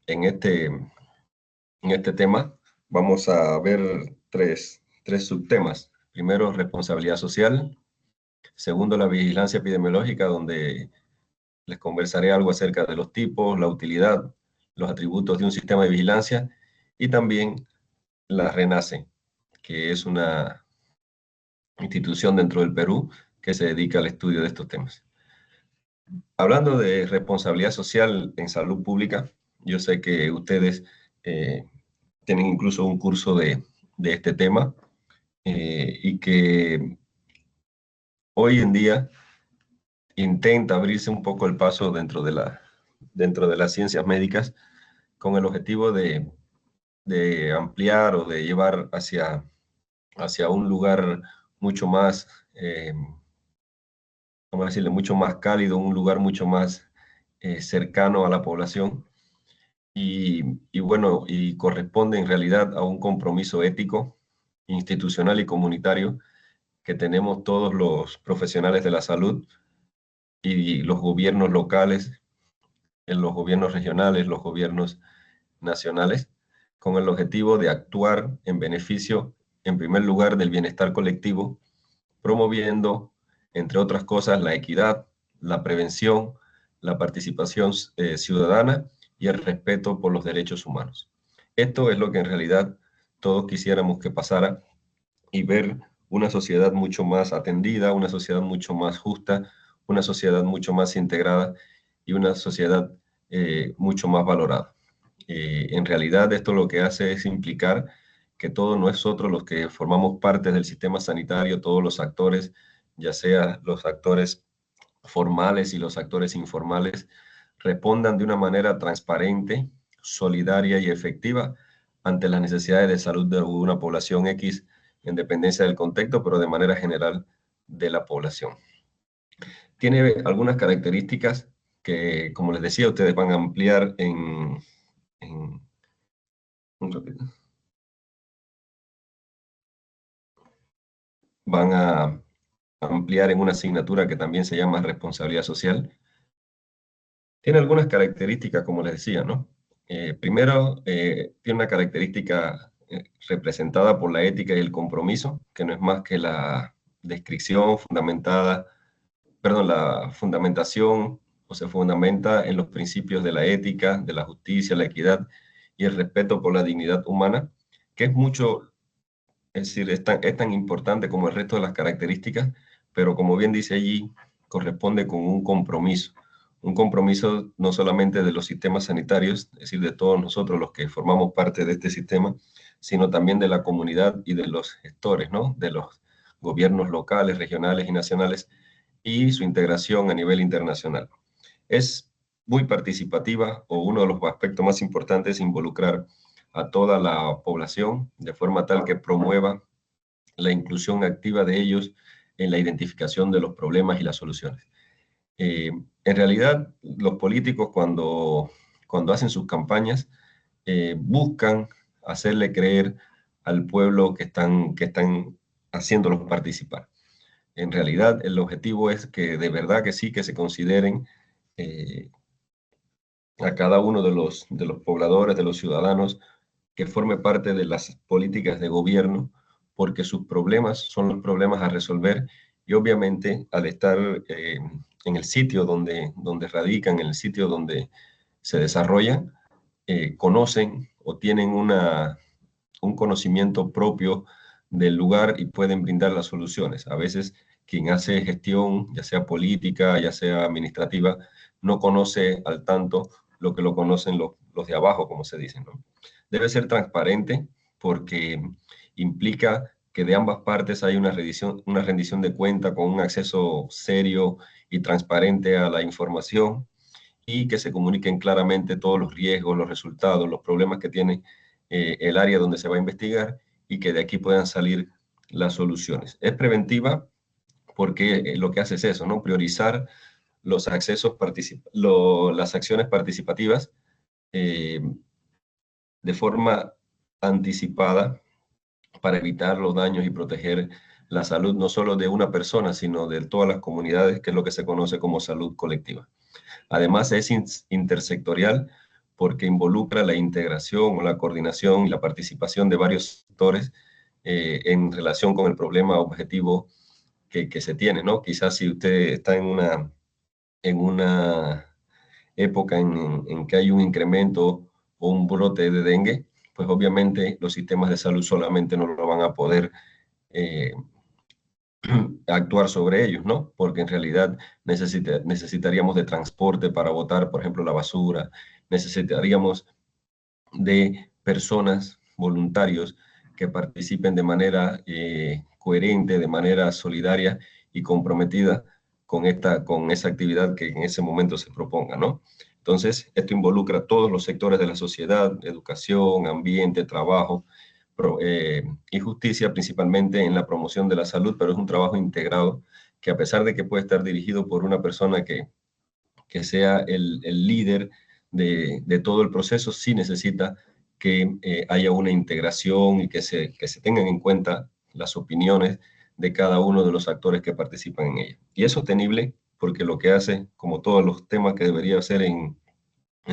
en este tema vamos a ver tres subtemas. Primero, responsabilidad social. Segundo, la vigilancia epidemiológica, donde les conversaré algo acerca de los tipos, la utilidad, los atributos de un sistema de vigilancia y también la RENACE, que es una institución dentro del Perú que se dedica al estudio de estos temas. Hablando de responsabilidad social en salud pública, yo sé que ustedes eh, tienen incluso un curso de este tema y que hoy en día intenta abrirse un poco el paso dentro de las ciencias médicas con el objetivo de ampliar o de llevar hacia un lugar mucho más, vamos a decirle, mucho más cálido, un lugar mucho más cercano a la población y bueno, y corresponde en realidad a un compromiso ético, institucional y comunitario que tenemos todos los profesionales de la salud y los gobiernos locales, en los gobiernos regionales, los gobiernos nacionales, con el objetivo de actuar en beneficio, en primer lugar, del bienestar colectivo, promoviendo, entre otras cosas, la equidad, la prevención, la participación ciudadana y el respeto por los derechos humanos. Esto es lo que en realidad todos quisiéramos que pasara y ver una sociedad mucho más atendida, una sociedad mucho más justa, una sociedad mucho más integrada y una sociedad mucho más valorada. En realidad esto lo que hace es implicar que todos nosotros los que formamos parte del sistema sanitario, todos los actores, ya sea los actores formales y los actores informales, respondan de una manera transparente, solidaria y efectiva ante las necesidades de salud de una población X en dependencia del contexto, pero de manera general de la población. Tiene algunas características que, como les decía, ustedes van a ampliar en un ratito. Van a ampliar en una asignatura que también se llama responsabilidad social. Tiene algunas características, como les decía, ¿no? Primero, tiene una característica representada por la ética y el compromiso, que no es más que la descripción fundamentada, perdón, la fundamentación, o se fundamenta en los principios de la ética, de la justicia, la equidad y el respeto por la dignidad humana, que es mucho, es decir, es tan importante como el resto de las características, pero como bien dice allí, corresponde con un compromiso no solamente de los sistemas sanitarios, es decir, de todos nosotros los que formamos parte de este sistema, sino también de la comunidad y de los gestores, ¿no? De los gobiernos locales, regionales y nacionales, y su integración a nivel internacional. Es muy participativa o uno de los aspectos más importantes es involucrar a toda la población de forma tal que promueva la inclusión activa de ellos en la identificación de los problemas y las soluciones. En realidad, los políticos cuando hacen sus campañas buscan hacerle creer al pueblo que están haciéndolos participar. En realidad, el objetivo es que de verdad que sí, que se consideren eh, a cada uno de los pobladores, de los ciudadanos, que forme parte de las políticas de gobierno, porque sus problemas son los problemas a resolver y obviamente al estar en el sitio donde radican, en el sitio donde se desarrollan, conocen o tienen un conocimiento propio del lugar y pueden brindar las soluciones. A veces quien hace gestión, ya sea política, ya sea administrativa, no conoce al tanto lo que lo conocen los de abajo, como se dice, ¿no? Debe ser transparente porque implica que de ambas partes hay una rendición de cuenta con un acceso serio y transparente a la información y que se comuniquen claramente todos los riesgos, los resultados, los problemas que tiene el área donde se va a investigar y que de aquí puedan salir las soluciones. Es preventiva porque lo que hace es eso, ¿no? Priorizar los las acciones participativas eh, de forma anticipada para evitar los daños y proteger la salud no solo de una persona, sino de todas las comunidades, que es lo que se conoce como salud colectiva. Además, es intersectorial porque involucra la integración o la coordinación y la participación de varios sectores en relación con el problema objetivo que se tiene, ¿no? Quizás si usted está en una época en que hay un incremento o un brote de dengue, pues obviamente los sistemas de salud solamente no lo van a poder eh, actuar sobre ellos, ¿no? Porque en realidad necesitaríamos de transporte para botar, por ejemplo, la basura, necesitaríamos de personas, voluntarios, que participen de manera coherente, de manera solidaria y comprometida con esa actividad que en ese momento se proponga, ¿no? Entonces, esto involucra a todos los sectores de la sociedad: educación, ambiente, trabajo, y justicia, principalmente en la promoción de la salud, pero es un trabajo integrado que, a pesar de que puede estar dirigido por una persona que sea el líder de todo el proceso, sí necesita que haya una integración y que se tengan en cuenta las opiniones de cada uno de los actores que participan en ella. Y es sostenible porque lo que hace, como todos los temas que debería hacer en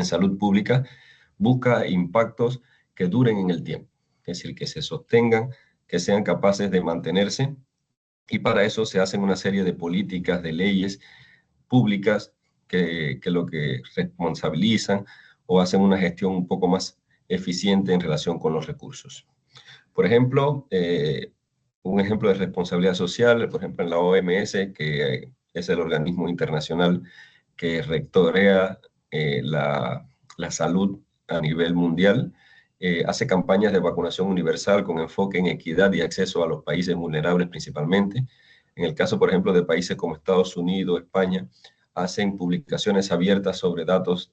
salud pública, busca impactos que duren en el tiempo, es decir, que se sostengan, que sean capaces de mantenerse, y para eso se hacen una serie de políticas, de leyes públicas que lo que responsabilizan o hacen una gestión un poco más eficiente en relación con los recursos. Por ejemplo, un ejemplo de responsabilidad social, por ejemplo, en la OMS, que es el organismo internacional que rectorea la salud a nivel mundial, hace campañas de vacunación universal con enfoque en equidad y acceso a los países vulnerables principalmente. En el caso, por ejemplo, de países como Estados Unidos, España, hacen publicaciones abiertas sobre datos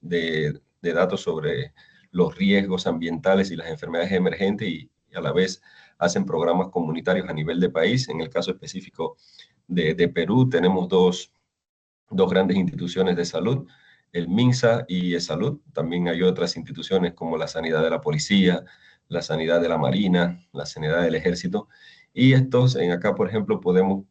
sobre los riesgos ambientales y las enfermedades emergentes, y a la vez hacen programas comunitarios a nivel de país. En el caso específico de Perú, tenemos dos grandes instituciones de salud, el MINSA y ESalud. También hay otras instituciones como la sanidad de la policía, la sanidad de la marina, la sanidad del ejército. Y estos, en acá, por ejemplo, podemos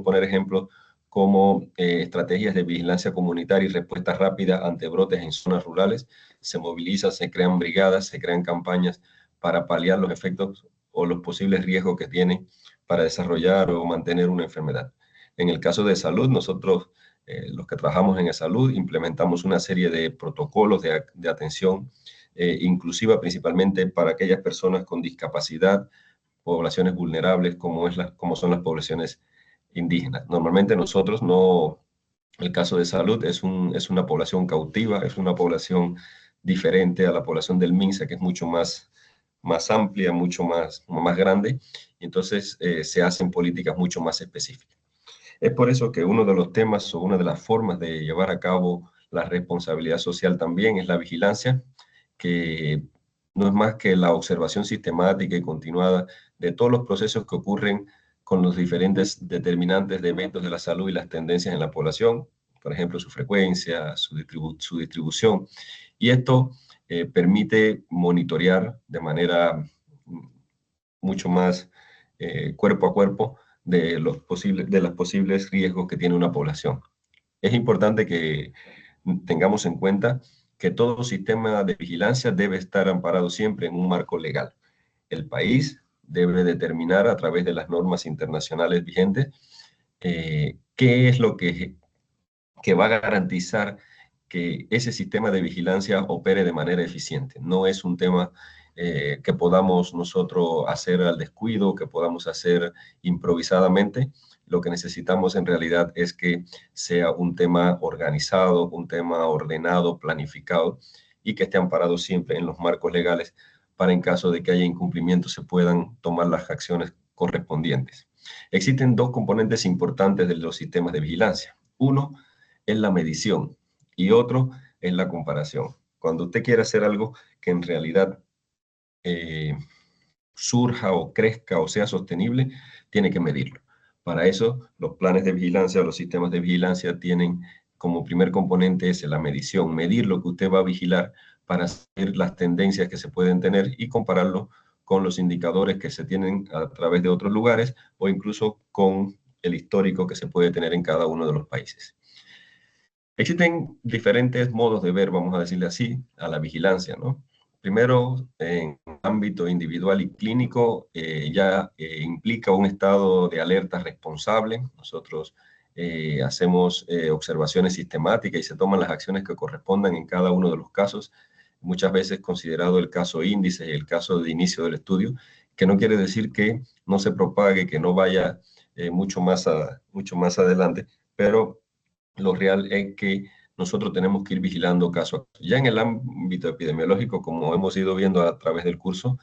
poner ejemplos como estrategias de vigilancia comunitaria y respuesta rápida ante brotes en zonas rurales. Se moviliza, se crean brigadas, se crean campañas para paliar los efectos o los posibles riesgos que tiene para desarrollar o mantener una enfermedad. En el caso de salud, nosotros, los que trabajamos en salud, implementamos una serie de protocolos de atención inclusiva, principalmente para aquellas personas con discapacidad, poblaciones vulnerables, como son las poblaciones indígenas. Normalmente nosotros no, el caso de salud es una población cautiva, es una población diferente a la población del MINSA, que es mucho más amplia, mucho más grande, y entonces se hacen políticas mucho más específicas. Es por eso que uno de los temas o una de las formas de llevar a cabo la responsabilidad social también es la vigilancia, que no es más que la observación sistemática y continuada de todos los procesos que ocurren con los diferentes determinantes de eventos de la salud y las tendencias en la población, por ejemplo, su frecuencia, su distribución. Y esto permite monitorear de manera mucho más cuerpo a cuerpo de los posibles riesgos que tiene una población. Es importante que tengamos en cuenta que todo sistema de vigilancia debe estar amparado siempre en un marco legal. El país debe determinar a través de las normas internacionales vigentes qué es lo que va a garantizar que ese sistema de vigilancia opere de manera eficiente. No es un tema que podamos nosotros hacer al descuido, que podamos hacer improvisadamente. Lo que necesitamos en realidad es que sea un tema organizado, un tema ordenado, planificado, y que esté amparado siempre en los marcos legales para, en caso de que haya incumplimiento, se puedan tomar las acciones correspondientes. Existen dos componentes importantes de los sistemas de vigilancia. Uno es la medición y otro es la comparación. Cuando usted quiere hacer algo que en realidad eh, surja o crezca o sea sostenible, tiene que medirlo. Para eso, los planes de vigilancia o los sistemas de vigilancia tienen como primer componente ese, la medición, medir lo que usted va a vigilar para saber las tendencias que se pueden tener y compararlo con los indicadores que se tienen a través de otros lugares o incluso con el histórico que se puede tener en cada uno de los países. Existen diferentes modos de ver, vamos a decirle así, a la vigilancia, ¿no? Primero, en ámbito individual y clínico, ya implica un estado de alerta responsable. Nosotros hacemos observaciones sistemáticas y se toman las acciones que correspondan en cada uno de los casos, muchas veces considerado el caso índice y el caso de inicio del estudio, que no quiere decir que no se propague, que no vaya mucho más adelante, pero lo real es que nosotros tenemos que ir vigilando caso a caso. Ya en el ámbito epidemiológico, como hemos ido viendo a través del curso,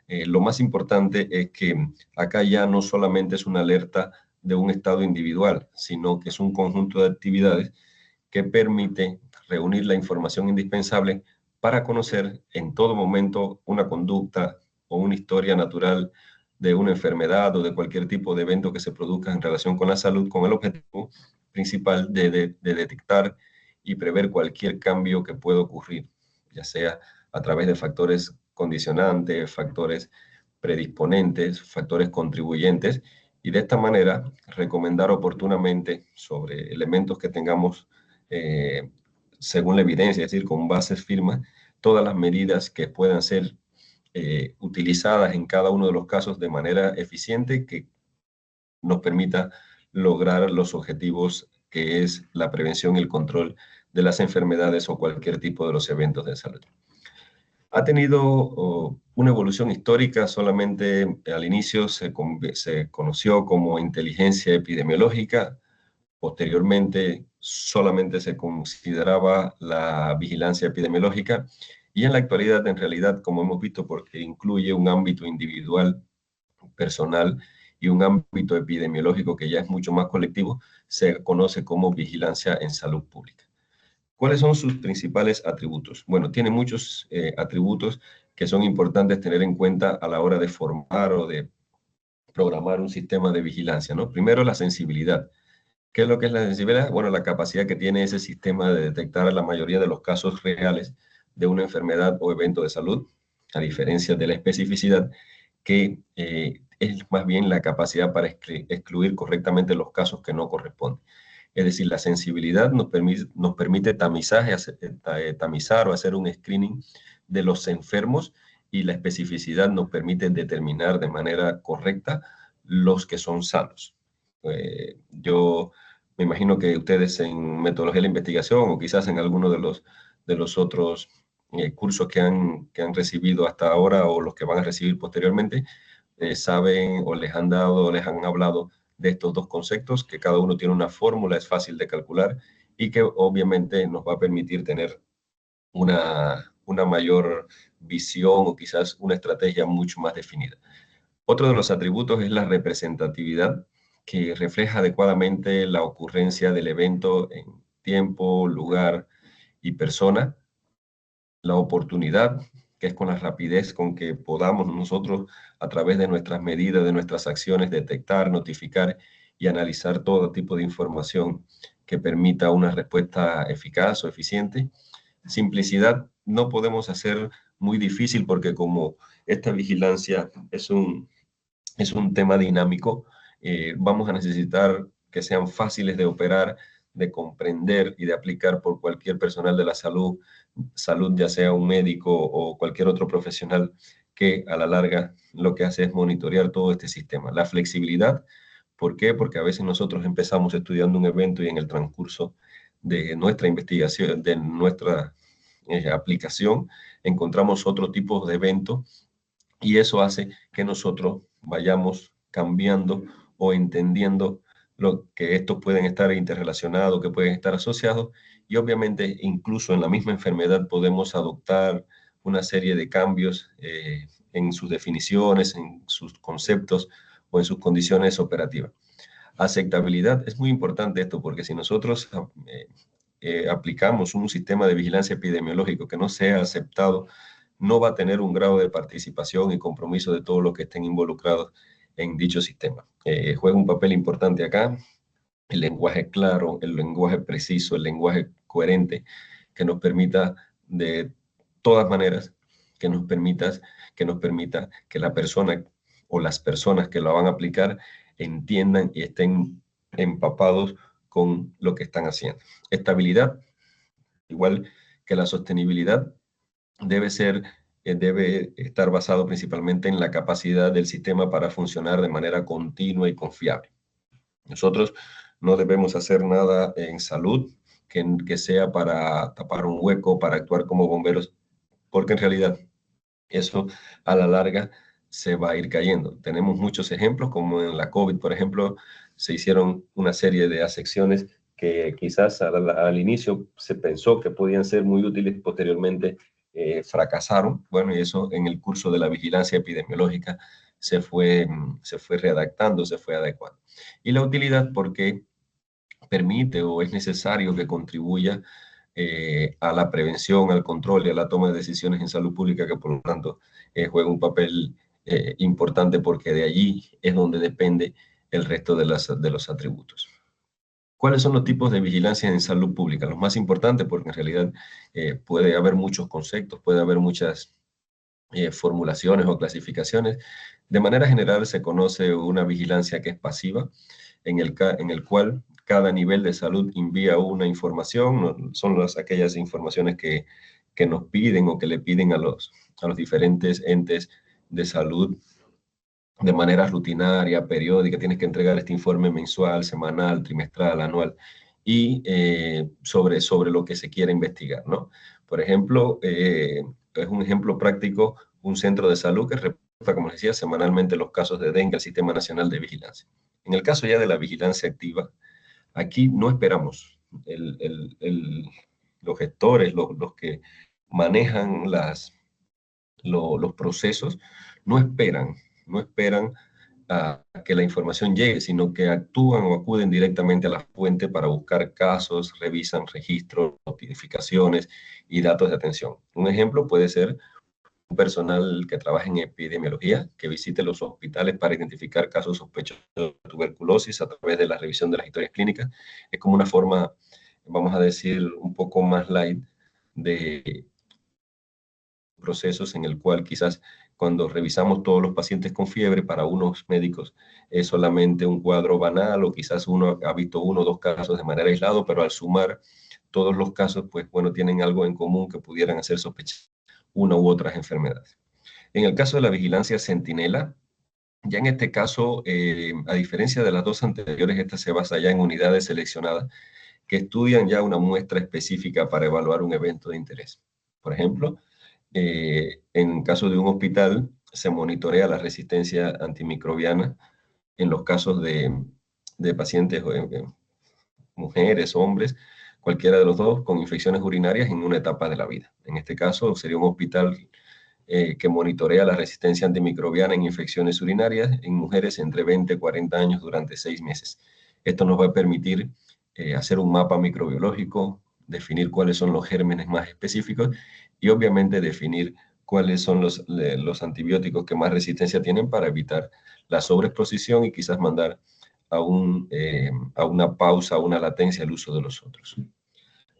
lo más importante es que acá ya no solamente es una alerta de un estado individual, sino que es un conjunto de actividades que permite reunir la información indispensable para conocer en todo momento una conducta o una historia natural de una enfermedad o de cualquier tipo de evento que se produzca en relación con la salud, con el objetivo principal de detectar y prever cualquier cambio que pueda ocurrir, ya sea a través de factores condicionantes, factores predisponentes, factores contribuyentes, y de esta manera recomendar oportunamente sobre elementos que tengamos eh, según la evidencia, es decir, con bases firmes, todas las medidas que puedan ser utilizadas en cada uno de los casos de manera eficiente que nos permita lograr los objetivos que es la prevención y el control de las enfermedades o cualquier tipo de los eventos de salud. Ha tenido una evolución histórica, solamente al inicio se conoció como inteligencia epidemiológica, posteriormente solamente se consideraba la vigilancia epidemiológica y en la actualidad en realidad, como hemos visto, porque incluye un ámbito individual, personal y un ámbito epidemiológico que ya es mucho más colectivo, se conoce como vigilancia en salud pública. ¿Cuáles son sus principales atributos? Bueno, tiene muchos atributos que son importantes tener en cuenta a la hora de formar o de programar un sistema de vigilancia, ¿no? Primero, la sensibilidad. ¿Qué es lo que es la sensibilidad? Bueno, la capacidad que tiene ese sistema de detectar la mayoría de los casos reales de una enfermedad o evento de salud, a diferencia de la especificidad, que es más bien la capacidad para excluir correctamente los casos que no corresponden. Es decir, la sensibilidad nos permite tamizar o hacer un screening de los enfermos y la especificidad nos permite determinar de manera correcta los que son sanos. Yo me imagino que ustedes en metodología de la investigación o quizás en alguno de los otros cursos que han recibido hasta ahora o los que van a recibir posteriormente, saben o les han dado o les han hablado de estos dos conceptos, que cada uno tiene una fórmula, es fácil de calcular y que obviamente nos va a permitir tener una mayor visión o quizás una estrategia mucho más definida. Otro de los atributos es la representatividad, que refleja adecuadamente la ocurrencia del evento en tiempo, lugar y persona. La oportunidad, que es con la rapidez con que podamos nosotros, a través de nuestras medidas, de nuestras acciones, detectar, notificar y analizar todo tipo de información que permita una respuesta eficaz o eficiente. Simplicidad, no podemos hacer muy difícil porque como esta vigilancia es un tema dinámico, vamos a necesitar que sean fáciles de operar, de comprender y de aplicar por cualquier personal de la salud, ya sea un médico o cualquier otro profesional que a la larga lo que hace es monitorear todo este sistema. La flexibilidad, ¿por qué? Porque a veces nosotros empezamos estudiando un evento y en el transcurso de nuestra investigación, de nuestra aplicación, encontramos otro tipo de evento y eso hace que nosotros vayamos cambiando o entendiendo lo que estos pueden estar interrelacionados, que pueden estar asociados, y obviamente incluso en la misma enfermedad podemos adoptar una serie de cambios en sus definiciones, en sus conceptos o en sus condiciones operativas. Aceptabilidad, es muy importante esto porque si nosotros aplicamos un sistema de vigilancia epidemiológico que no sea aceptado, no va a tener un grado de participación y compromiso de todos los que estén involucrados en dicho sistema. Juega un papel importante acá el lenguaje claro, el lenguaje preciso, el lenguaje coherente, que nos permita de todas maneras, que nos permita que la persona o las personas que la van a aplicar entiendan y estén empapados con lo que están haciendo. Estabilidad, igual que la sostenibilidad, debe estar basado principalmente en la capacidad del sistema para funcionar de manera continua y confiable. Nosotros no debemos hacer nada en salud que sea para tapar un hueco, para actuar como bomberos, porque en realidad eso a la larga se va a ir cayendo. Tenemos muchos ejemplos, como en la COVID, por ejemplo, se hicieron una serie de asecciones que quizás al inicio se pensó que podían ser muy útiles, posteriormente fracasaron. Bueno, y eso en el curso de la vigilancia epidemiológica se fue redactando, se fue adecuando. Y la utilidad porque permite o es necesario que contribuya a la prevención, al control y a la toma de decisiones en salud pública, que por lo tanto juega un papel importante, porque de allí es donde depende el resto de los atributos. ¿Cuáles son los tipos de vigilancia en salud pública? Los más importantes, porque en realidad puede haber muchos conceptos, puede haber muchas formulaciones o clasificaciones. De manera general se conoce una vigilancia que es pasiva, en el cual cada nivel de salud envía una información, son aquellas informaciones que nos piden o que le piden a los diferentes entes de salud de manera rutinaria, periódica. Tienes que entregar este informe mensual, semanal, trimestral, anual, y sobre lo que se quiere investigar, ¿no? Por ejemplo, es un ejemplo práctico, un centro de salud que reporta, como les decía, semanalmente los casos de dengue al Sistema Nacional de Vigilancia. En el caso ya de la vigilancia activa, aquí no esperamos. Los gestores, los que manejan los procesos, no esperan, no esperan a que la información llegue, sino que actúan o acuden directamente a la fuente para buscar casos, revisan registros, notificaciones y datos de atención. Un ejemplo puede ser un personal que trabaja en epidemiología, que visite los hospitales para identificar casos sospechosos de tuberculosis a través de la revisión de las historias clínicas. Es como una forma, vamos a decir, un poco más light de procesos, en el cual quizás cuando revisamos todos los pacientes con fiebre, para unos médicos es solamente un cuadro banal, o quizás uno ha visto uno o dos casos de manera aislada, pero al sumar todos los casos, pues bueno, tienen algo en común que pudieran hacer sospechar una u otras enfermedades. En el caso de la vigilancia centinela, ya en este caso, a diferencia de las dos anteriores, esta se basa ya en unidades seleccionadas que estudian ya una muestra específica para evaluar un evento de interés. Por ejemplo, en caso de un hospital, se monitorea la resistencia antimicrobiana en los casos de pacientes, mujeres, hombres, cualquiera de los dos, con infecciones urinarias en una etapa de la vida. En este caso, sería un hospital que monitorea la resistencia antimicrobiana en infecciones urinarias en mujeres entre 20 y 40 años durante 6 meses. Esto nos va a permitir hacer un mapa microbiológico, definir cuáles son los gérmenes más específicos y obviamente definir cuáles son los antibióticos que más resistencia tienen, para evitar la sobreexposición y quizás mandar a una pausa, a una latencia el uso de los otros.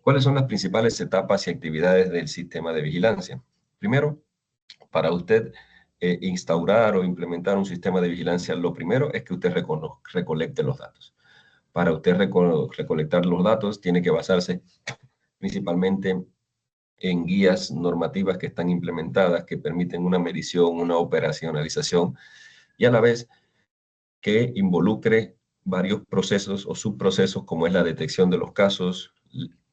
¿Cuáles son las principales etapas y actividades del sistema de vigilancia? Primero, para usted instaurar o implementar un sistema de vigilancia, lo primero es que usted recolecte los datos. Para usted recolectar los datos, tiene que basarse principalmente en guías normativas que están implementadas, que permiten una medición, una operacionalización, y a la vez que involucre varios procesos o subprocesos, como es la detección de los casos.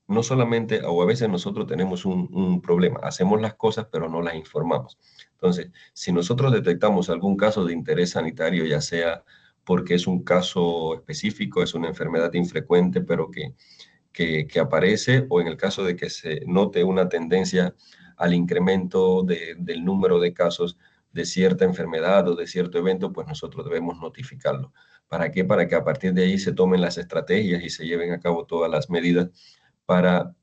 No solamente, o a veces nosotros tenemos un problema, hacemos las cosas pero no las informamos. Entonces, si nosotros detectamos algún caso de interés sanitario, ya sea porque es un caso específico, es una enfermedad infrecuente, pero que aparece, o en el caso de que se note una tendencia al incremento del número de casos de cierta enfermedad o de cierto evento, pues nosotros debemos notificarlo. ¿Para qué? Para que a partir de ahí se tomen las estrategias y se lleven a cabo todas las medidas para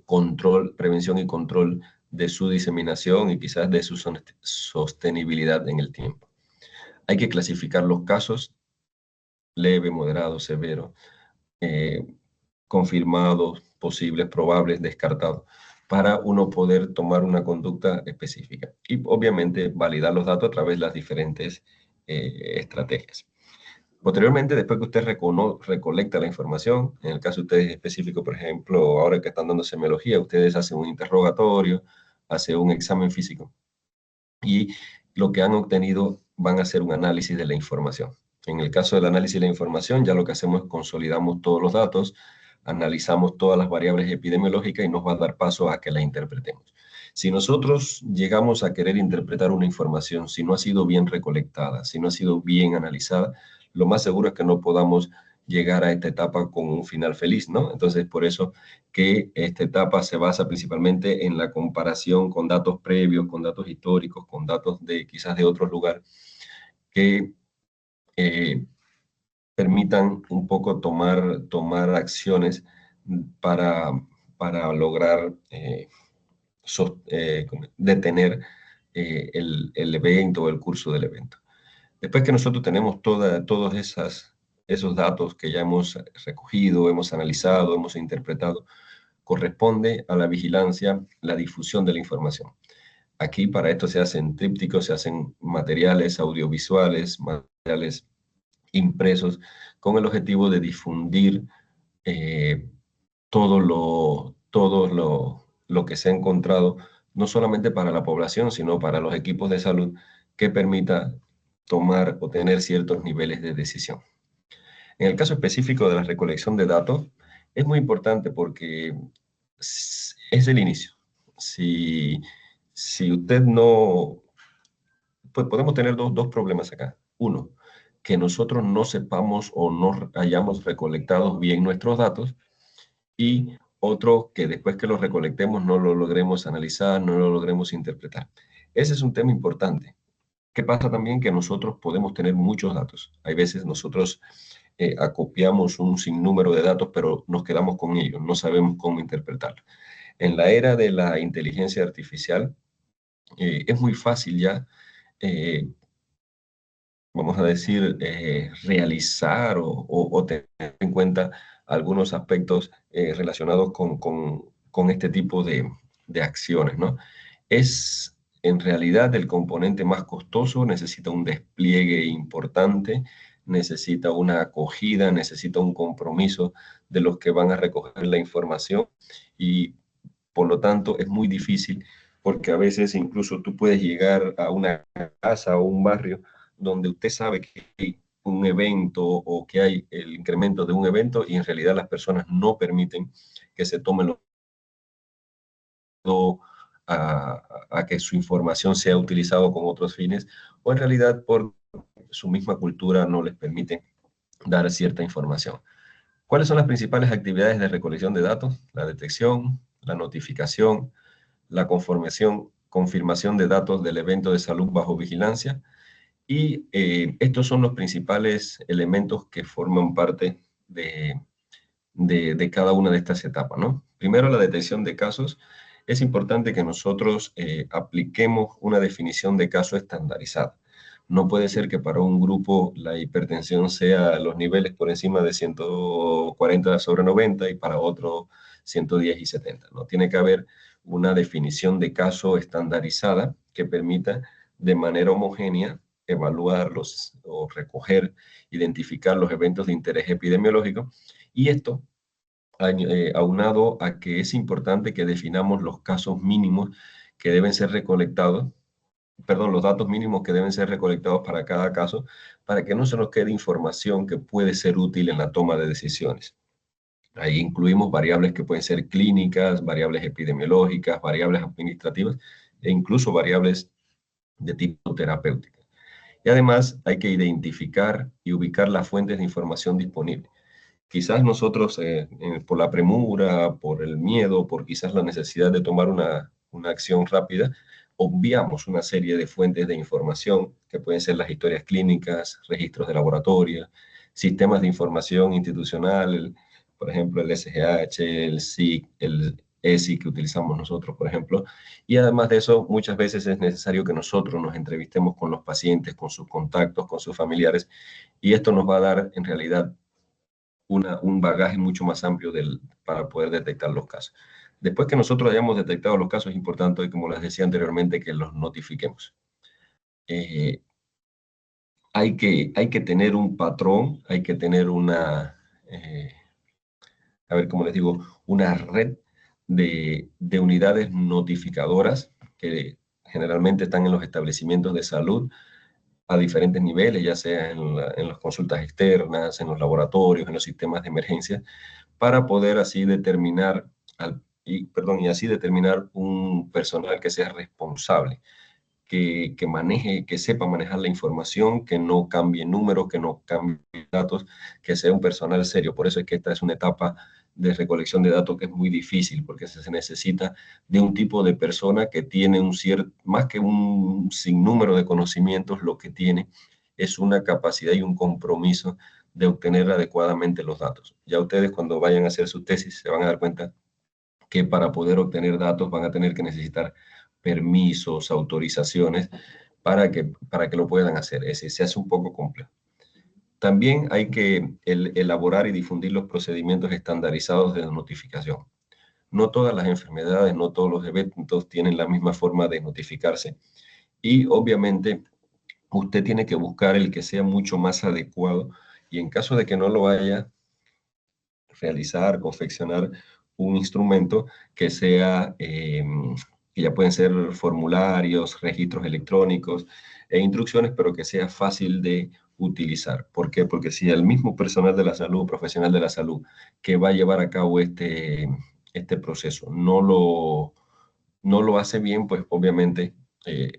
control, prevención y control de su diseminación y quizás de su sostenibilidad en el tiempo. Hay que clasificar los casos: leve, moderado, severo, eh, confirmados, posibles, probables, descartados, para uno poder tomar una conducta específica y obviamente validar los datos a través de las diferentes estrategias. Posteriormente, después que usted recolecta la información, en el caso de ustedes específico, por ejemplo, ahora que están dando semiología, ustedes hacen un interrogatorio, hacen un examen físico y lo que han obtenido van a hacer un análisis de la información. En el caso del análisis de la información, ya lo que hacemos es consolidamos todos los datos, analizamos todas las variables epidemiológicas y nos va a dar paso a que la interpretemos. Si nosotros llegamos a querer interpretar una información, si no ha sido bien recolectada, si no ha sido bien analizada, lo más seguro es que no podamos llegar a esta etapa con un final feliz, ¿no? Entonces, por eso que esta etapa se basa principalmente en la comparación con datos previos, con datos históricos, con datos de quizás de otros lugares, que eh, permitan un poco tomar acciones para, para lograr detener el evento o el curso del evento. Después que nosotros tenemos todos esos datos que ya hemos recogido, hemos analizado, hemos interpretado, corresponde a la vigilancia la difusión de la información. Aquí para esto se hacen trípticos, se hacen materiales audiovisuales, materiales impresos, con el objetivo de difundir eh, todo lo que se ha encontrado, no solamente para la población, sino para los equipos de salud, que permita tomar o tener ciertos niveles de decisión. En el caso específico de la recolección de datos, es muy importante porque es el inicio. Si, si usted no, pues podemos tener dos problemas acá. Uno, que nosotros no sepamos o no hayamos recolectado bien nuestros datos, y otro, que después que los recolectemos no lo logremos analizar, no lo logremos interpretar. Ese es un tema importante. ¿Qué pasa también? Que nosotros podemos tener muchos datos. Hay veces nosotros acopiamos un sinnúmero de datos, pero nos quedamos con ellos, no sabemos cómo interpretarlos. En la era de la inteligencia artificial, es muy fácil ya, eh, vamos a decir, realizar o tener en cuenta algunos aspectos relacionados con este tipo de acciones, ¿no? Es en realidad el componente más costoso, necesita un despliegue importante, necesita una acogida, necesita un compromiso de los que van a recoger la información y por lo tanto es muy difícil porque a veces incluso tú puedes llegar a una casa o un barrio donde usted sabe que hay un evento o que hay el incremento de un evento y en realidad las personas no permiten que se tomen a que su información sea utilizada con otros fines o en realidad por su misma cultura no les permite dar cierta información. ¿Cuáles son las principales actividades de recolección de datos? La detección, la notificación, la confirmación de datos del evento de salud bajo vigilancia. Y estos son los principales elementos que forman parte de cada una de estas etapas, ¿no? Primero, la detección de casos. Es importante que nosotros apliquemos una definición de caso estandarizada. No puede ser que para un grupo la hipertensión sea los niveles por encima de 140/90 y para otro 110 y 70. ¿No? Tiene que haber una definición de caso estandarizada que permita de manera homogénea evaluarlos o recoger, identificar los eventos de interés epidemiológico. Y esto aunado a que es importante que definamos los casos mínimos que deben ser recolectados, perdón, los datos mínimos que deben ser recolectados para cada caso, para que no se nos quede información que puede ser útil en la toma de decisiones. Ahí incluimos variables que pueden ser clínicas, variables epidemiológicas, variables administrativas e incluso variables de tipo terapéutico. Y además hay que identificar y ubicar las fuentes de información disponibles. Quizás nosotros, por la premura, por el miedo, por quizás la necesidad de tomar una acción rápida, obviamos una serie de fuentes de información que pueden ser las historias clínicas, registros de laboratorio, sistemas de información institucional, por ejemplo, el SGH, el SIC, el ESI que utilizamos nosotros, por ejemplo. Y además de eso, muchas veces es necesario que nosotros nos entrevistemos con los pacientes, con sus contactos, con sus familiares, y esto nos va a dar en realidad un bagaje mucho más amplio para poder detectar los casos. Después que nosotros hayamos detectado los casos, es importante, como les decía anteriormente, que los notifiquemos. Eh, hay que tener un patrón, hay que tener una, a ver cómo les digo, una red de unidades notificadoras que generalmente están en los establecimientos de salud a diferentes niveles, ya sea en las consultas externas, en los laboratorios, en los sistemas de emergencia, para poder así determinar, y así determinar un personal que sea responsable, que maneje, que sepa manejar la información, que no cambie números, que no cambie datos, que sea un personal serio. Por eso es que esta es una etapa de recolección de datos que es muy difícil, porque se necesita de un tipo de persona que tiene un cierto, más que un sinnúmero de conocimientos, lo que tiene es una capacidad y un compromiso de obtener adecuadamente los datos. Ya ustedes cuando vayan a hacer su tesis se van a dar cuenta que para poder obtener datos van a tener que necesitar permisos, autorizaciones para que lo puedan hacer. Es decir, se hace un poco complejo. También hay que elaborar y difundir los procedimientos estandarizados de notificación. No todas las enfermedades, no todos los eventos tienen la misma forma de notificarse. Y obviamente usted tiene que buscar el que sea mucho más adecuado y en caso de que no lo haya, realizar, confeccionar un instrumento que sea, que ya pueden ser formularios, registros electrónicos e instrucciones, pero que sea fácil de utilizar. ¿Por qué? Porque si el mismo personal de la salud, profesional de la salud, que va a llevar a cabo este proceso, no lo hace bien, pues obviamente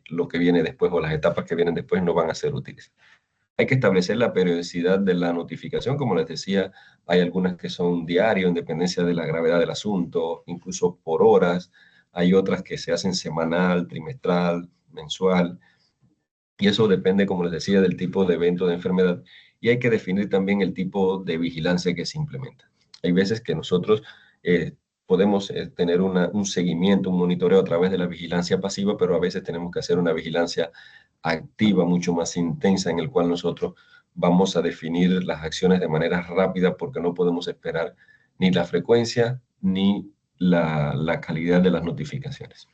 lo que viene después o las etapas que vienen después no van a ser útiles. Hay que establecer la periodicidad de la notificación, como les decía, hay algunas que son diario en dependencia de la gravedad del asunto, incluso por horas, hay otras que se hacen semanal, trimestral, mensual, y eso depende, como les decía, del tipo de evento de enfermedad, y hay que definir también el tipo de vigilancia que se implementa. Hay veces que nosotros eh, podemos tener un seguimiento, un monitoreo a través de la vigilancia pasiva, pero a veces tenemos que hacer una vigilancia activa, mucho más intensa, en el cual nosotros vamos a definir las acciones de manera rápida porque no podemos esperar ni la frecuencia ni la calidad de las notificaciones.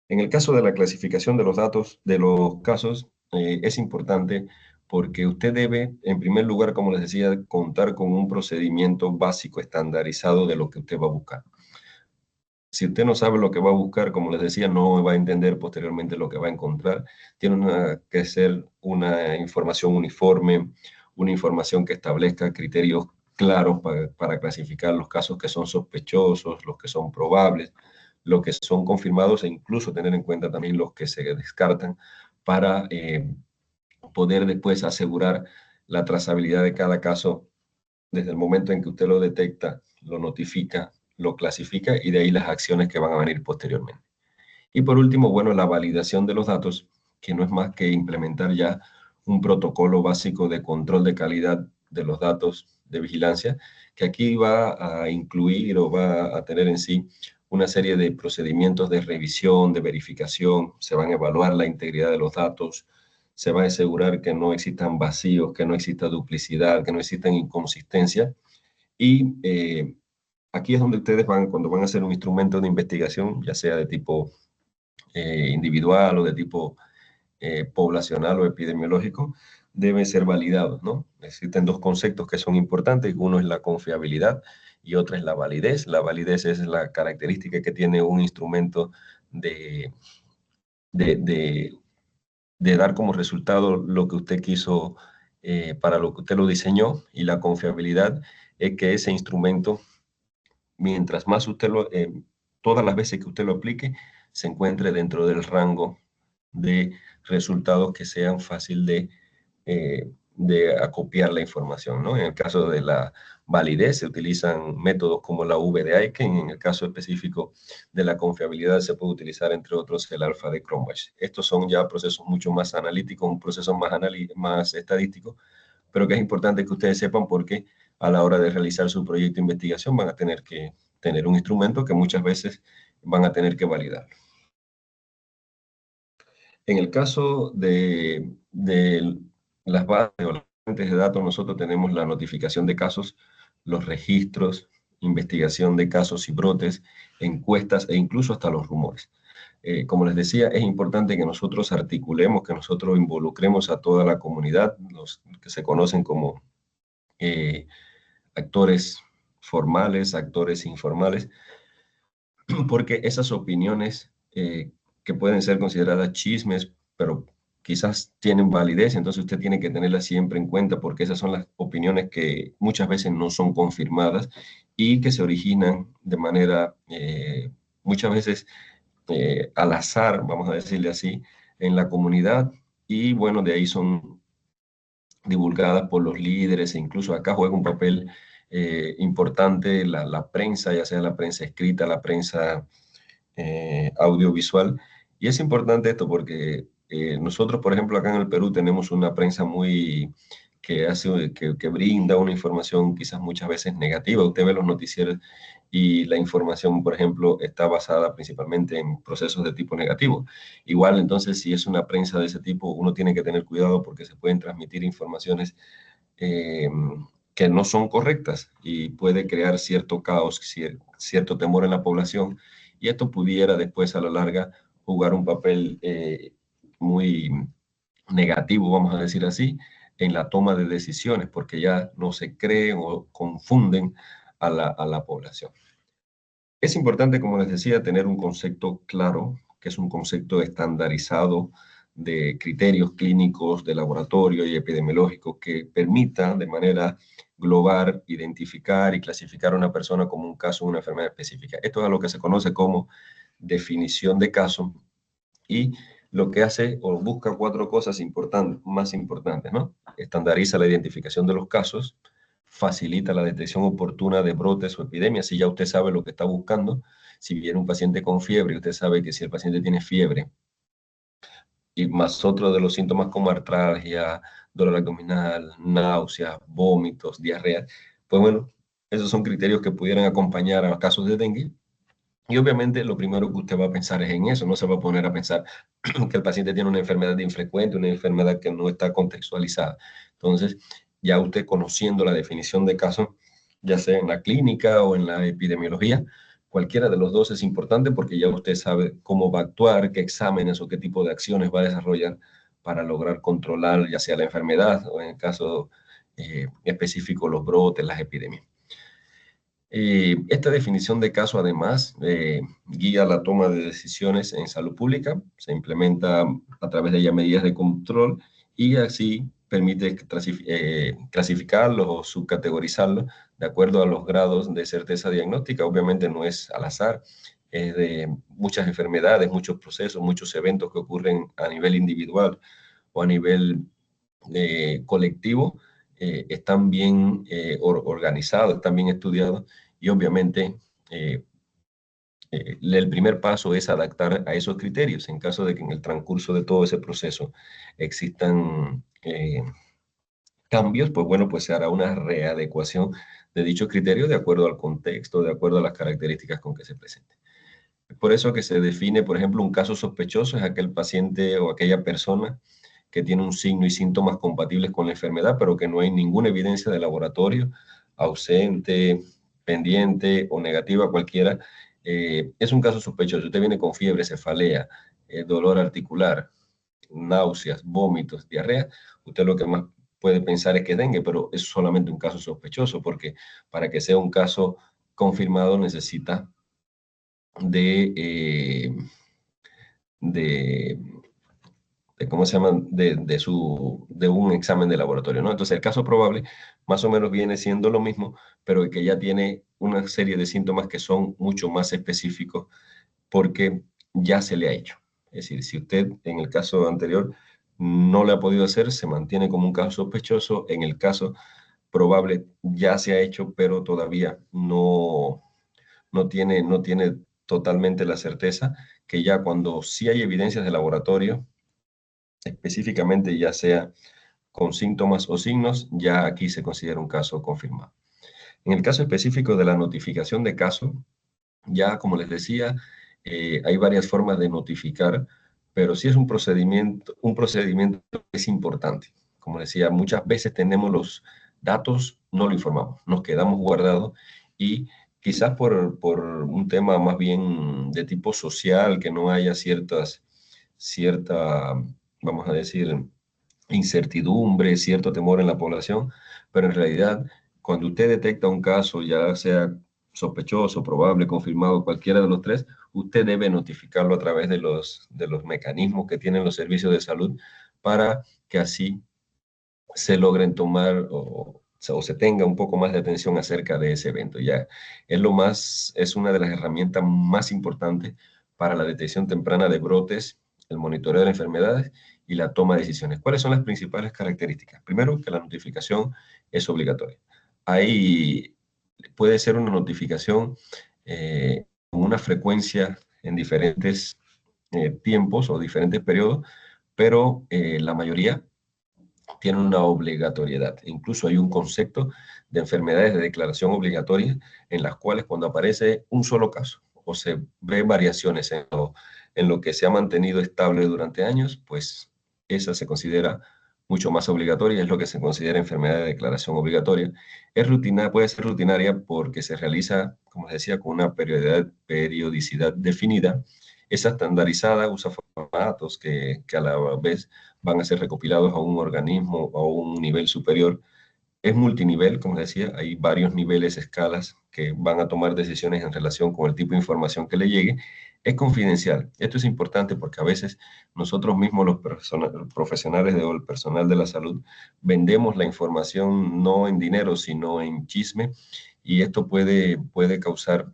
En el caso de la clasificación de los datos de los casos, es importante porque usted debe, en primer lugar, como les decía, contar con un procedimiento básico estandarizado de lo que usted va a buscar. Si usted no sabe lo que va a buscar, como les decía, no va a entender posteriormente lo que va a encontrar. Tiene que ser una información uniforme, una información que establezca criterios claros para clasificar los casos que son sospechosos, los que son probables, los que son confirmados e incluso tener en cuenta también los que se descartan para poder después asegurar la trazabilidad de cada caso desde el momento en que usted lo detecta, lo notifica, lo clasifica y de ahí las acciones que van a venir posteriormente. Y por último, bueno, la validación de los datos, que no es más que implementar ya un protocolo básico de control de calidad de los datos de vigilancia, que aquí va a incluir o va a tener en sí una serie de procedimientos de revisión, de verificación, se van a evaluar la integridad de los datos, se va a asegurar que no existan vacíos, que no exista duplicidad, que no existan inconsistencias. Y aquí es donde ustedes van, cuando van a hacer un instrumento de investigación, ya sea de tipo individual o de tipo poblacional o epidemiológico, deben ser validados, ¿no? Existen dos conceptos que son importantes, uno es la confiabilidad y otro es la validez. La validez es la característica que tiene un instrumento de, de, de, de dar como resultado lo que usted quiso, para lo que usted lo diseñó, y la confiabilidad es que ese instrumento, mientras más usted todas las veces que usted lo aplique, se encuentre dentro del rango de resultados que sean fácil de acopiar la información, ¿no? En el caso de la validez se utilizan métodos como la V de Aiken, en el caso específico de la confiabilidad se puede utilizar entre otros el alfa de Cronbach. Estos son ya procesos mucho más analíticos, un proceso más estadístico, pero que es importante que ustedes sepan porque a la hora de realizar su proyecto de investigación van a tener que tener un instrumento que muchas veces van a tener que validar. En el caso de las bases o las fuentes de datos, nosotros tenemos la notificación de casos, los registros, investigación de casos y brotes, encuestas e incluso hasta los rumores. Como les decía, es importante que nosotros articulemos, que nosotros involucremos a toda la comunidad, los que se conocen como eh, actores formales, actores informales, porque esas opiniones que pueden ser consideradas chismes, pero quizás tienen validez, entonces usted tiene que tenerlas siempre en cuenta porque esas son las opiniones que muchas veces no son confirmadas y que se originan de manera muchas veces al azar, vamos a decirle así, en la comunidad y bueno, de ahí son divulgadas por los líderes e incluso acá juega un papel importante la prensa, ya sea la prensa escrita, la prensa audiovisual. Y es importante esto porque nosotros, por ejemplo, acá en el Perú tenemos una prensa muy que brinda una información quizás muchas veces negativa. Usted ve los noticieros y la información, por ejemplo, está basada principalmente en procesos de tipo negativo. Igual, entonces, si es una prensa de ese tipo, uno tiene que tener cuidado porque se pueden transmitir informaciones eh, que no son correctas y puede crear cierto caos, cierto temor en la población y esto pudiera después a la larga jugar un papel muy negativo, vamos a decir así, en la toma de decisiones porque ya no se creen o confunden a la población. Es importante, como les decía, tener un concepto claro, que es un concepto estandarizado de criterios clínicos de laboratorio y epidemiológicos que permita de manera global identificar y clasificar a una persona como un caso de una enfermedad específica. Esto es a lo que se conoce como definición de caso y lo que hace o busca cuatro cosas más importantes, ¿no? Estandariza la identificación de los casos, facilita la detección oportuna de brotes o epidemias, si ya usted sabe lo que está buscando, si viene un paciente con fiebre, usted sabe que si el paciente tiene fiebre y más otro de los síntomas como artralgia, dolor abdominal, náuseas, vómitos, diarrea, pues bueno, esos son criterios que pudieran acompañar a casos de dengue. Y obviamente lo primero que usted va a pensar es en eso, no se va a poner a pensar que el paciente tiene una enfermedad infrecuente, una enfermedad que no está contextualizada. Entonces, ya usted conociendo la definición de caso, ya sea en la clínica o en la epidemiología, cualquiera de los dos es importante porque ya usted sabe cómo va a actuar, qué exámenes o qué tipo de acciones va a desarrollar para lograr controlar ya sea la enfermedad o en el caso específico los brotes, las epidemias. Esta definición de caso, además, guía la toma de decisiones en salud pública, se implementa a través de ella medidas de control y así permite clasificarlos o subcategorizarlos de acuerdo a los grados de certeza diagnóstica. Obviamente no es al azar, es de muchas enfermedades, muchos procesos, muchos eventos que ocurren a nivel individual o a nivel colectivo, están bien organizados, están bien estudiados y obviamente el primer paso es adaptar a esos criterios. En caso de que en el transcurso de todo ese proceso existan cambios, pues bueno, pues se hará una readecuación de dichos criterios de acuerdo al contexto, de acuerdo a las características con que se presente. Por eso que se define, por ejemplo, un caso sospechoso es aquel paciente o aquella persona que tiene un signo y síntomas compatibles con la enfermedad, pero que no hay ninguna evidencia de laboratorio, ausente, pendiente o negativa cualquiera. Es un caso sospechoso. Usted viene con fiebre, cefalea, dolor articular, náuseas, vómitos, diarrea. Usted lo que más puede pensar es que dengue, pero es solamente un caso sospechoso, porque para que sea un caso confirmado necesita de, de, ¿cómo se llama? De un examen de laboratorio, ¿no? Entonces, el caso probable más o menos viene siendo lo mismo, pero que ya tiene una serie de síntomas que son mucho más específicos porque ya se le ha hecho. Es decir, si usted en el caso anterior no le ha podido hacer, se mantiene como un caso sospechoso, en el caso probable ya se ha hecho, pero todavía no tiene totalmente la certeza que ya cuando sí hay evidencias de laboratorio, específicamente ya sea con síntomas o signos, ya aquí se considera un caso confirmado. En el caso específico de la notificación de caso, ya como les decía, hay varias formas de notificar, pero sí es un procedimiento que es importante. Como decía, muchas veces tenemos los datos, no lo informamos, nos quedamos guardados y quizás por un tema más bien de tipo social, que no haya cierta, vamos a decir, incertidumbre, cierto temor en la población, pero en realidad cuando usted detecta un caso, ya sea sospechoso, probable, confirmado, cualquiera de los tres, usted debe notificarlo a través de los mecanismos que tienen los servicios de salud para que así se logren tomar o se tenga un poco más de atención acerca de ese evento. Ya es una de las herramientas más importantes para la detección temprana de brotes, el monitoreo de enfermedades y la toma de decisiones. ¿Cuáles son las principales características? Primero, que la notificación es obligatoria. Ahí puede ser una notificación con una frecuencia en diferentes tiempos o diferentes periodos, pero la mayoría tiene una obligatoriedad. Incluso hay un concepto de enfermedades de declaración obligatoria en las cuales cuando aparece un solo caso o se ve variaciones en lo que se ha mantenido estable durante años, pues esa se considera mucho más obligatoria, es lo que se considera enfermedad de declaración obligatoria. Es rutina, puede ser rutinaria porque se realiza, como decía, con una periodicidad definida. Es estandarizada, usa formatos que a la vez van a ser recopilados a un organismo o a un nivel superior. Es multinivel, como decía, hay varios niveles, escalas que van a tomar decisiones en relación con el tipo de información que le llegue. Es confidencial. Esto es importante porque a veces nosotros mismos, los profesionales o el personal de la salud, vendemos la información no en dinero, sino en chisme, y esto puede causar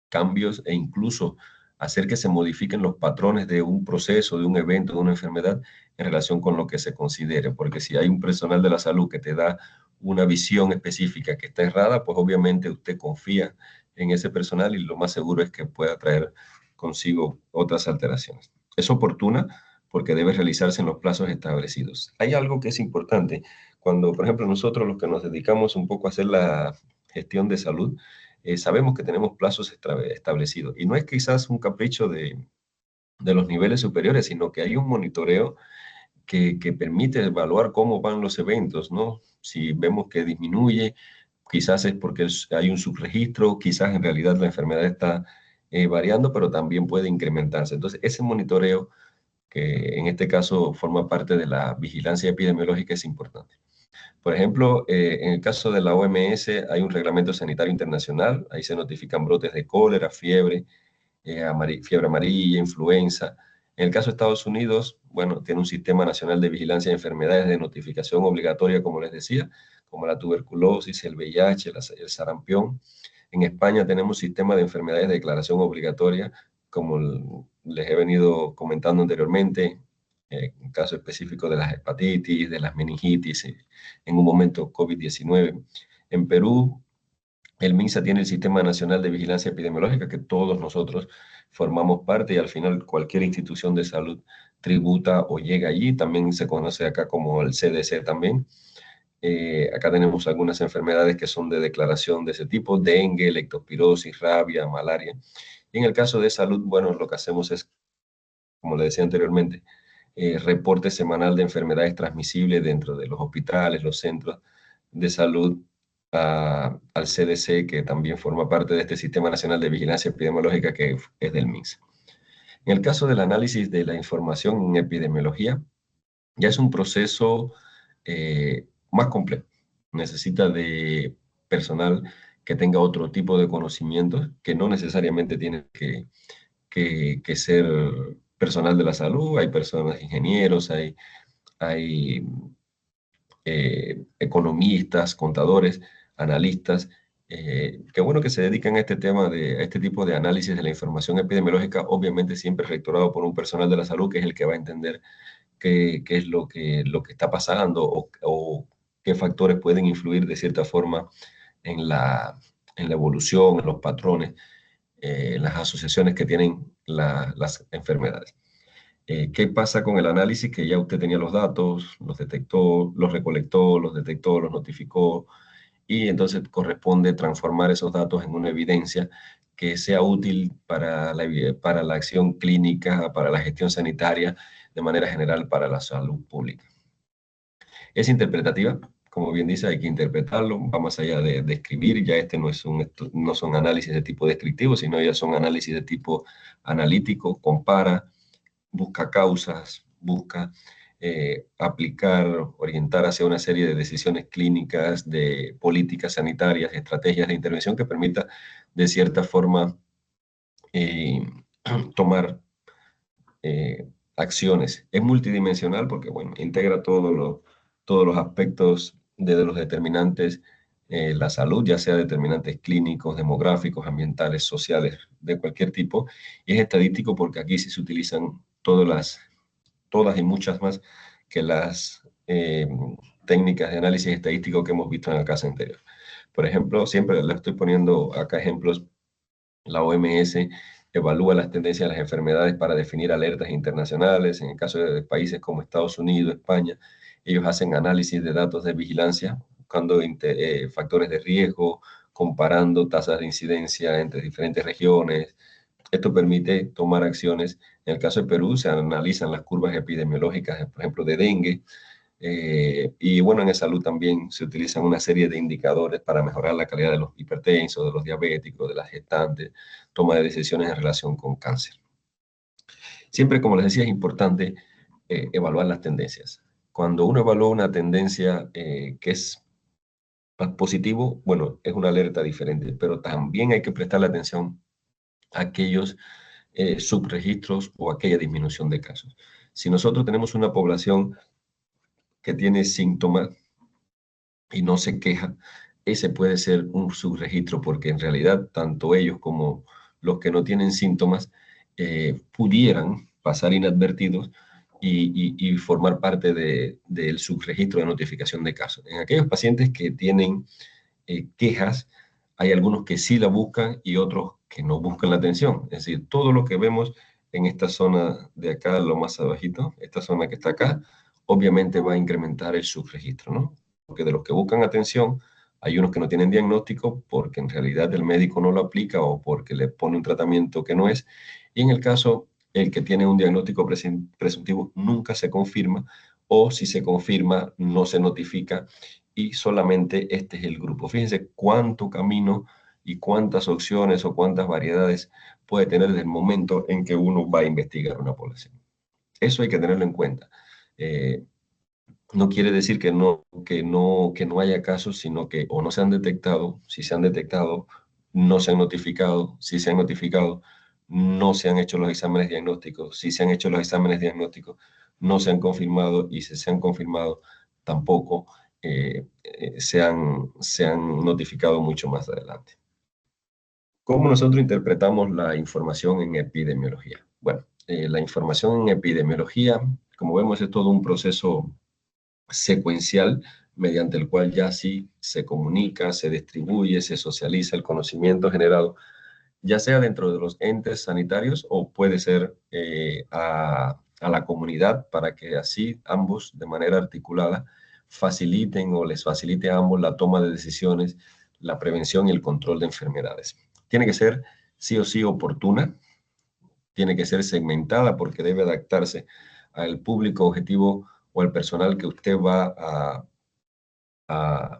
cambios e incluso hacer que se modifiquen los patrones de un proceso, de un evento, de una enfermedad en relación con lo que se considere. Porque si hay un personal de la salud que te da una visión específica que está errada, pues obviamente usted confía en ese personal y lo más seguro es que pueda traer consigo otras alteraciones. Es oportuna porque debe realizarse en los plazos establecidos. Hay algo que es importante. Cuando, por ejemplo, nosotros los que nos dedicamos un poco a hacer la gestión de salud, sabemos que tenemos plazos establecidos. Y no es quizás un capricho de los niveles superiores, sino que hay un monitoreo que permite evaluar cómo van los eventos, ¿no? Si vemos que disminuye, quizás es porque hay un subregistro, quizás en realidad la enfermedad está variando, pero también puede incrementarse. Entonces, ese monitoreo, que en este caso forma parte de la vigilancia epidemiológica, es importante. Por ejemplo, en el caso de la OMS hay un reglamento sanitario internacional, ahí se notifican brotes de cólera, fiebre amarilla, influenza. En el caso de Estados Unidos, bueno, tiene un sistema nacional de vigilancia de enfermedades de notificación obligatoria, como les decía, como la tuberculosis, el VIH, el sarampión. En España tenemos un sistema de enfermedades de declaración obligatoria, como les he venido comentando anteriormente, un caso específico de las hepatitis, de las meningitis, en un momento COVID-19. En Perú, el MINSA tiene el Sistema Nacional de Vigilancia Epidemiológica, que todos nosotros formamos parte y al final cualquier institución de salud tributa o llega allí. También se conoce acá como el CDC también. Acá tenemos algunas enfermedades que son de declaración de ese tipo: dengue, leptospirosis, rabia, malaria. Y en el caso de salud, bueno, lo que hacemos es, como le decía anteriormente, reporte semanal de enfermedades transmisibles dentro de los hospitales, los centros de salud, al CDC, que también forma parte de este Sistema Nacional de Vigilancia Epidemiológica, que es del MINSA. En el caso del análisis de la información en epidemiología, ya es un proceso más complejo. Necesita de personal que tenga otro tipo de conocimientos, que no necesariamente tiene que ser personal de la salud. Hay personas, ingenieros, hay economistas, contadores, analistas, que bueno que se dedican a este tema, a este tipo de análisis de la información epidemiológica, obviamente siempre rectorado por un personal de la salud que es el que va a entender qué es lo que está pasando o qué factores pueden influir de cierta forma en en la evolución, en los patrones, en las asociaciones que tienen las enfermedades. ¿Qué pasa con el análisis? Que ya usted tenía los datos, los detectó, los recolectó, los detectó, los notificó, y entonces corresponde transformar esos datos en una evidencia que sea útil para la acción clínica, para la gestión sanitaria, de manera general para la salud pública. Es interpretativa, como bien dice, hay que interpretarlo, va más allá de escribir, ya este no, no son análisis de tipo descriptivo, sino ya son análisis de tipo analítico, compara, busca causas, busca aplicar, orientar hacia una serie de decisiones clínicas, de políticas sanitarias, estrategias de intervención que permita, de cierta forma, eh, tomar acciones. Es multidimensional porque, bueno, integra todos los aspectos de los determinantes, la salud, ya sea determinantes clínicos, demográficos, ambientales, sociales, de cualquier tipo. Y es estadístico porque aquí sí se utilizan todas y muchas más que las técnicas de análisis estadístico que hemos visto en la clase anterior. Por ejemplo, siempre le estoy poniendo acá ejemplos. La OMS evalúa las tendencias de las enfermedades para definir alertas internacionales. En el caso de países como Estados Unidos, España, ellos hacen análisis de datos de vigilancia, buscando factores de riesgo, comparando tasas de incidencia entre diferentes regiones. Esto permite tomar acciones. En el caso de Perú, se analizan las curvas epidemiológicas, por ejemplo, de dengue, y bueno, en salud también se utilizan una serie de indicadores para mejorar la calidad de los hipertensos, de los diabéticos, de las gestantes, toma de decisiones en relación con cáncer. Siempre, como les decía, es importante evaluar las tendencias. Cuando uno evalúa una tendencia que es positivo, bueno, es una alerta diferente, pero también hay que prestarle atención a aquellos subregistros o aquella disminución de casos. Si nosotros tenemos una población que tiene síntomas y no se queja, ese puede ser un subregistro porque en realidad tanto ellos como los que no tienen síntomas pudieran pasar inadvertidos y formar parte del subregistro de notificación de casos. En aquellos pacientes que tienen quejas, hay algunos que sí la buscan y otros que no buscan la atención. Es decir, todo lo que vemos en esta zona de acá, lo más abajito, esta zona que está acá, obviamente va a incrementar el subregistro, ¿no? Porque de los que buscan atención, hay unos que no tienen diagnóstico porque en realidad el médico no lo aplica o porque le pone un tratamiento que no es. Y en el caso, el que tiene un diagnóstico presuntivo nunca se confirma o si se confirma no se notifica y solamente este es el grupo. Fíjense cuánto camino y cuántas opciones o cuántas variedades puede tener desde el momento en que uno va a investigar una población. Eso hay que tenerlo en cuenta. Eh, no quiere decir que no haya casos, sino que o no se han detectado, si se han detectado, no se han notificado, si se han notificado, no se han hecho los exámenes diagnósticos, si se han hecho los exámenes diagnósticos, no se han confirmado y si se han confirmado, tampoco se han notificado mucho más adelante. ¿Cómo nosotros interpretamos la información en epidemiología? Bueno, la información en epidemiología, como vemos, es todo un proceso secuencial mediante el cual ya sí se comunica, se distribuye, se socializa el conocimiento generado, ya sea dentro de los entes sanitarios o puede ser a la comunidad para que así ambos de manera articulada faciliten o les facilite a ambos la toma de decisiones, la prevención y el control de enfermedades. Tiene que ser sí o sí oportuna, tiene que ser segmentada porque debe adaptarse al público objetivo o al personal que usted va a,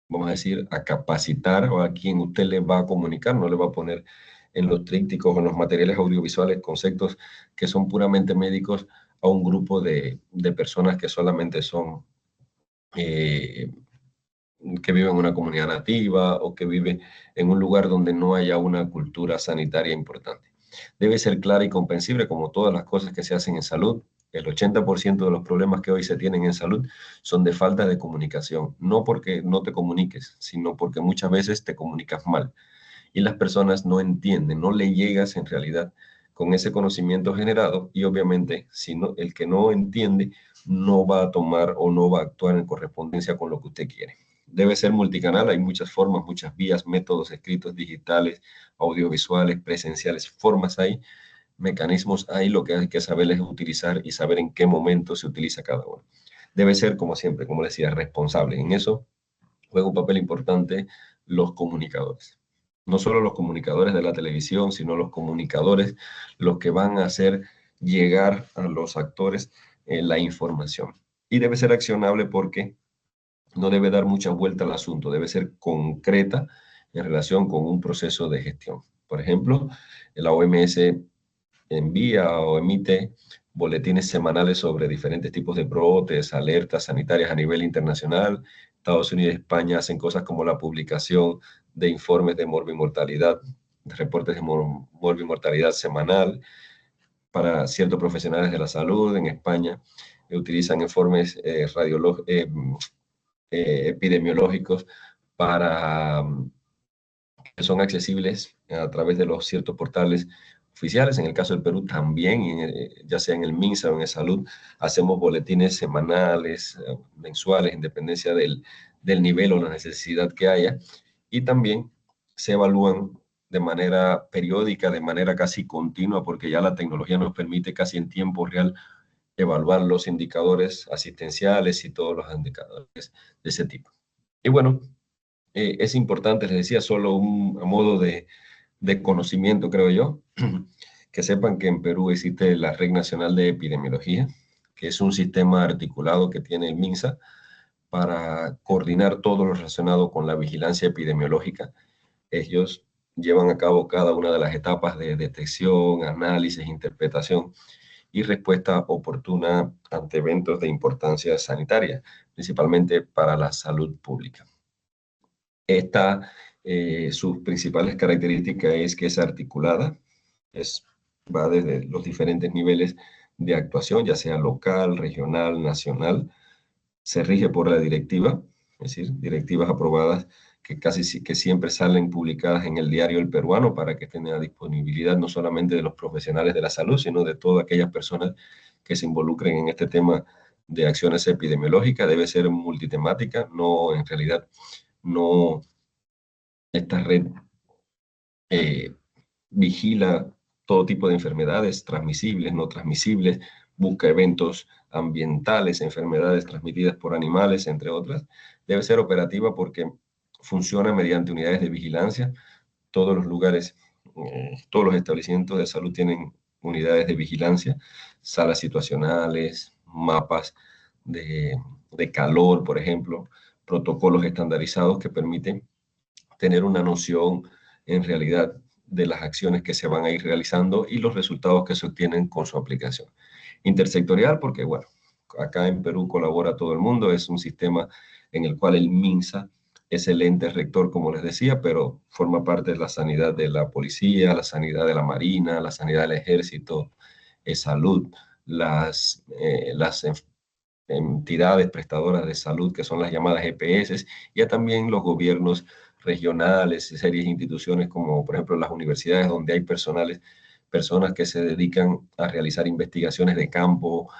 vamos a decir, a capacitar o a quien usted le va a comunicar, no le va a poner en los trípticos o en los materiales audiovisuales conceptos que son puramente médicos a un grupo de personas que solamente son, eh, que viven en una comunidad nativa o que viven en un lugar donde no haya una cultura sanitaria importante. Debe ser clara y comprensible como todas las cosas que se hacen en salud. El 80% de los problemas que hoy se tienen en salud son de falta de comunicación, no porque no te comuniques, sino porque muchas veces te comunicas mal y las personas no entienden, no le llegas en realidad con ese conocimiento generado y obviamente si no, el que no entiende no va a tomar o no va a actuar en correspondencia con lo que usted quiere. Debe ser multicanal, hay muchas formas, muchas vías, métodos escritos, digitales, audiovisuales, presenciales, formas hay, mecanismos hay, lo que hay que saber es utilizar y saber en qué momento se utiliza cada uno. Debe ser, como siempre, como decía, responsable. En eso juega un papel importante los comunicadores. No solo los comunicadores de la televisión, sino los comunicadores, los que van a hacer llegar a los actores la información. Y debe ser accionable porque no debe dar mucha vuelta al asunto, debe ser concreta en relación con un proceso de gestión. Por ejemplo, la OMS envía o emite boletines semanales sobre diferentes tipos de brotes, alertas sanitarias a nivel internacional. Estados Unidos y España hacen cosas como la publicación de informes de morbi-mortalidad, de reportes de morbi-mortalidad semanal para ciertos profesionales de la salud. En España utilizan informes epidemiológicos para que son accesibles a través de los ciertos portales oficiales. En el caso del Perú también, ya sea en el MINSA o en el Salud, hacemos boletines semanales, mensuales, en dependencia del nivel o la necesidad que haya. Y también se evalúan de manera periódica, de manera casi continua, porque ya la tecnología nos permite casi en tiempo real evaluar los indicadores asistenciales y todos los indicadores de ese tipo. Y bueno, es importante, les decía, solo a modo de conocimiento, creo yo, que sepan que en Perú existe la Red Nacional de Epidemiología, que es un sistema articulado que tiene el MINSA para coordinar todo lo relacionado con la vigilancia epidemiológica. Ellos llevan a cabo cada una de las etapas de detección, análisis, interpretación y respuesta oportuna ante eventos de importancia sanitaria, principalmente para la salud pública. Sus principales características es que es articulada, va desde los diferentes niveles de actuación, ya sea local, regional, nacional, se rige por la directiva, es decir, directivas aprobadas que siempre salen publicadas en el diario El Peruano para que estén a disponibilidad no solamente de los profesionales de la salud, sino de todas aquellas personas que se involucren en este tema de acciones epidemiológicas. Debe ser multitemática, no, en realidad, no, esta red eh, vigila todo tipo de enfermedades transmisibles, no transmisibles, busca eventos ambientales, enfermedades transmitidas por animales, entre otras. Debe ser operativa porque funciona mediante unidades de vigilancia. Todos los lugares, todos los establecimientos de salud tienen unidades de vigilancia, salas situacionales, mapas de calor, por ejemplo, protocolos estandarizados que permiten tener una noción en realidad de las acciones que se van a ir realizando y los resultados que se obtienen con su aplicación. Intersectorial, porque bueno, acá en Perú colabora todo el mundo, es un sistema en el cual el MINSA es el ente rector, como les decía, pero forma parte de la sanidad de la policía, la sanidad de la marina, la sanidad del ejército, salud, las entidades prestadoras de salud, que son las llamadas EPS, y también los gobiernos regionales, series de instituciones como por ejemplo las universidades donde hay personas que se dedican a realizar investigaciones de campo,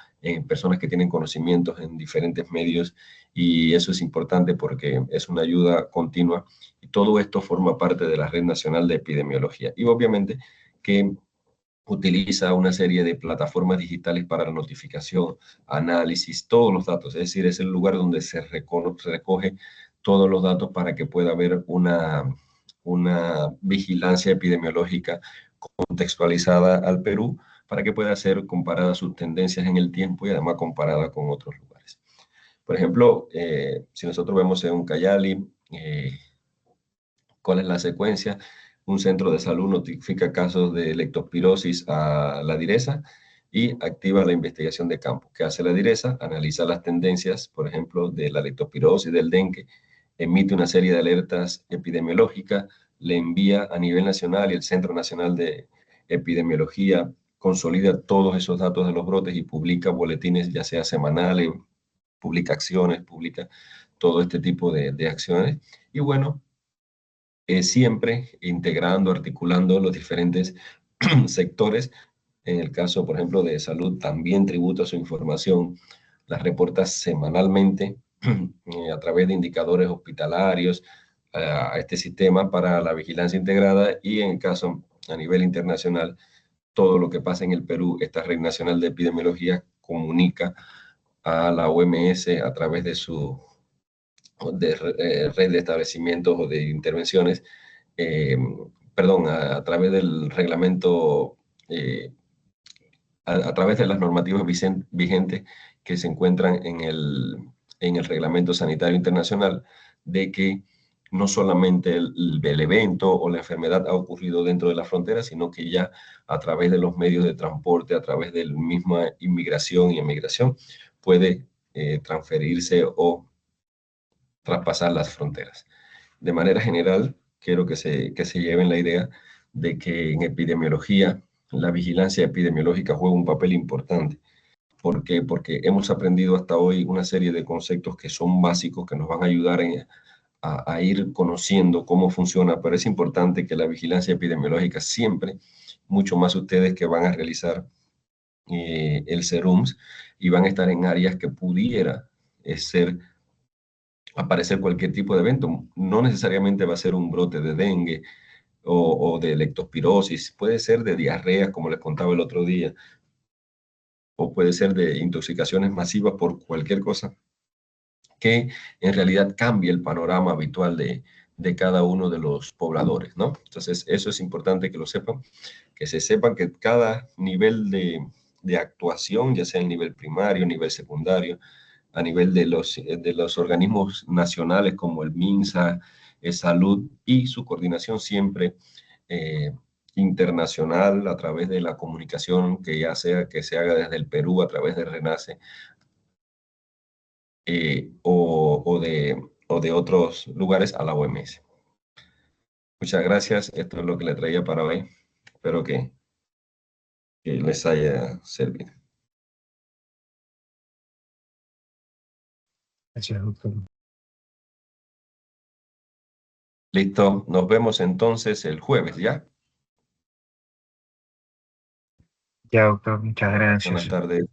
personas que tienen conocimientos en diferentes medios, y eso es importante porque es una ayuda continua y todo esto forma parte de la Red Nacional de Epidemiología. Y obviamente que utiliza una serie de plataformas digitales para la notificación, análisis, todos los datos. Es decir, es el lugar donde se recoge todos los datos para que pueda haber una vigilancia epidemiológica contextualizada al Perú, para que pueda ser comparada sus tendencias en el tiempo y además comparada con otros lugares. Por ejemplo, si nosotros vemos en un Cayali, ¿cuál es la secuencia? Un centro de salud notifica casos de leptospirosis a la DIRESA y activa la investigación de campo. ¿Qué hace la DIRESA? Analiza las tendencias, por ejemplo, de la leptospirosis, del dengue, emite una serie de alertas epidemiológicas, le envía a nivel nacional y el Centro Nacional de Epidemiología consolida todos esos datos de los brotes y publica boletines, ya sea semanales, publica acciones, publica todo este tipo de acciones. Y bueno, siempre integrando, articulando los diferentes sectores. En el caso, por ejemplo, de salud, también tributa su información, las reporta semanalmente a través de indicadores hospitalarios a este sistema para la vigilancia integrada, y en el caso a nivel internacional, todo lo que pasa en el Perú, esta Red Nacional de Epidemiología comunica a la OMS a través de su red de establecimientos o de intervenciones, perdón, a través del reglamento, a través de las normativas vigentes que se encuentran en el Reglamento Sanitario Internacional de que no solamente el evento o la enfermedad ha ocurrido dentro de la frontera, sino que ya a través de los medios de transporte, a través de la misma inmigración y emigración, puede transferirse o traspasar las fronteras. De manera general, quiero que se lleven la idea de que en epidemiología, la vigilancia epidemiológica juega un papel importante. ¿Por qué? Porque hemos aprendido hasta hoy una serie de conceptos que son básicos, que nos van a ayudar a ir conociendo cómo funciona, pero es importante que la vigilancia epidemiológica siempre, mucho más ustedes que van a realizar el SERUMS y van a estar en áreas que pudiera ser aparecer cualquier tipo de evento. No necesariamente va a ser un brote de dengue o de leptospirosis, puede ser de diarrea, como les contaba el otro día, o puede ser de intoxicaciones masivas por cualquier cosa que en realidad cambie el panorama habitual de cada uno de los pobladores, ¿no? Entonces, eso es importante que lo sepan, que se sepan que cada nivel de actuación, ya sea el nivel primario, nivel secundario, a nivel de los organismos nacionales como el MINSA, Salud y su coordinación siempre eh, internacional a través de la comunicación que ya sea que se haga desde el Perú a través de RENACE o de otros lugares a la OMS. Muchas gracias. Esto es lo que le traía para hoy. Espero que les haya servido. Gracias, doctor. Listo. Nos vemos entonces el jueves, ¿ya? Ya, doctor, muchas Buenas gracias. tardes.